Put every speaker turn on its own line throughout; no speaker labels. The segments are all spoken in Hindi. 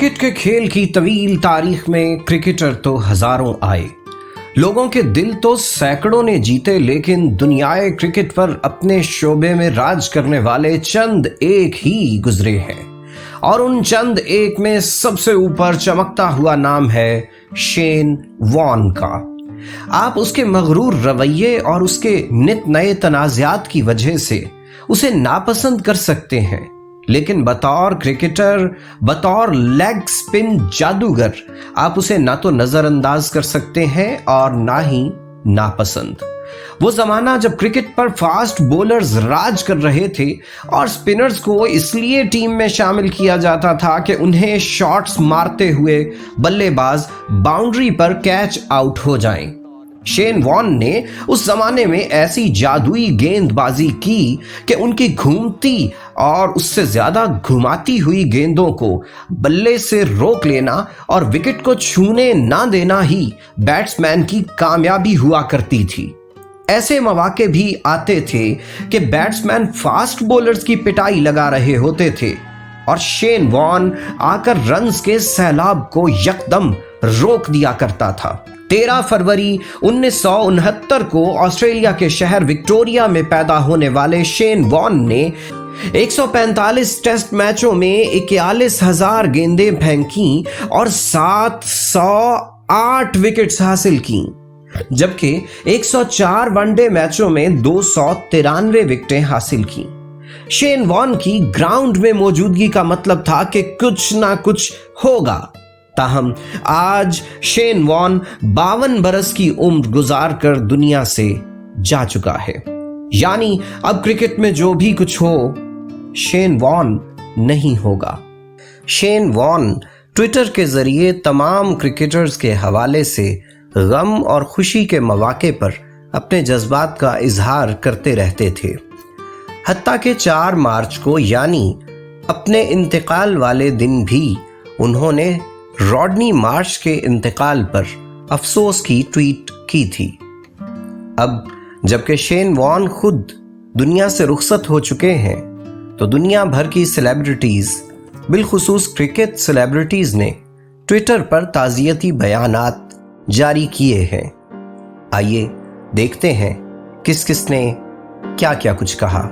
क्रिकेट के खेल की तवील तारीख में क्रिकेटर तो हजारों आए, लोगों के दिल तो सैकड़ों ने जीते, लेकिन दुनियाए क्रिकेट पर अपने शोबे में राज करने वाले चंद एक ही गुजरे हैं। और उन चंद एक में सबसे ऊपर चमकता हुआ नाम है शेन वॉर्न का। आप उसके मगरूर रवैये और उसके नित नए तनाज़ात की वजह से उसे नापसंद कर सकते हैं, लेकिन बतौर क्रिकेटर, बतौर लेग स्पिन जादूगर, आप उसे ना तो नजरअंदाज कर सकते हैं और ना ही नापसंद। वो जमाना जब क्रिकेट पर फास्ट बॉलर्स राज कर रहे थे और स्पिनर्स को इसलिए टीम में शामिल किया जाता था कि उन्हें शॉट्स मारते हुए बल्लेबाज बाउंड्री पर कैच आउट हो जाएं। शेन वॉर्न ने उस जमाने में ऐसी जादुई गेंदबाजी की कि उनकी घूमती और उससे ज्यादा घुमाती हुई गेंदों को बल्ले से रोक लेना और विकेट को छूने ना देना ही बैट्समैन की कामयाबी हुआ करती थी। ऐसे मौके भी आते थे कि बैट्समैन फास्ट बॉलर्स की पिटाई लगा रहे होते थे और शेन वॉर्न आकर रन्स के सैलाब को यकदम रोक दिया करता था। 13 फरवरी 1969 को ऑस्ट्रेलिया के शहर विक्टोरिया में पैदा होने वाले शेन वॉर्न ने 145 टेस्ट मैचों में 41,000 गेंदें फेंकी और 708 विकेट्स हासिल की, जबकि 104 वनडे मैचों में 293 विकेटें हासिल की। शेन वॉर्न की ग्राउंड में मौजूदगी का मतलब था कि कुछ ना कुछ होगा। ताहम आज शेन वॉर्न 52 बरस की उम्र गुजार कर दुनिया से जा चुका है। यानी अब क्रिकेट में जो भी कुछ हो, शेन वॉर्न नहीं होगा। शेन वॉर्न ट्विटर के जरिए तमाम क्रिकेटर्स के हवाले से गम और खुशी के मौके पर अपने जज्बात का इजहार करते रहते थे। हत्ता के 4 मार्च को यानी अपने इंतकाल वाले दिन भी उन्होंने रॉडनी मार्श के इंतकाल पर अफसोस की ट्वीट की थी। अब जबकि शेन वॉर्न खुद दुनिया से रुखसत हो चुके हैं, तो दुनिया भर की सेलिब्रिटीज, बिलखुसूस क्रिकेट सेलिब्रिटीज ने ट्विटर पर ताज़ियती बयानात जारी किए हैं। आइए देखते हैं किस किस ने क्या क्या कुछ कहा।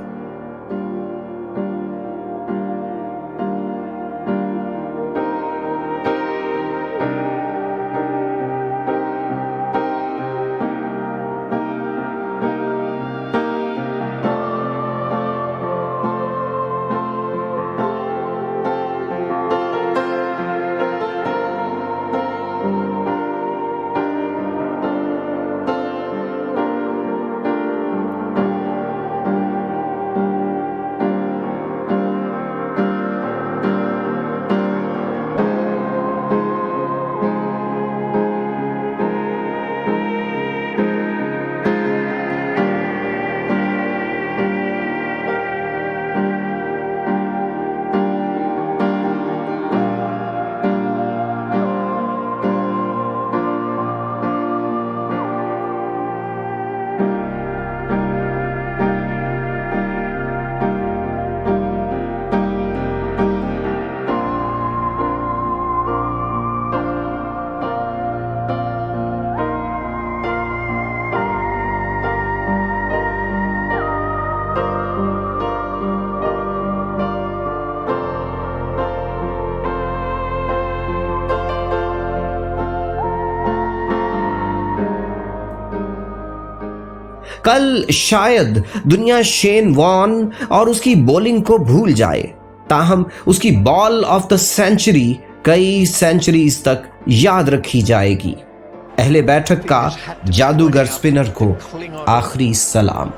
कल शायद दुनिया शेन वॉर्न और उसकी बॉलिंग को भूल जाए, ताहम उसकी बॉल ऑफ द सेंचुरी कई सेंचुरीज तक याद रखी जाएगी। अहले बैठक का जादूगर स्पिनर को आखिरी सलाम।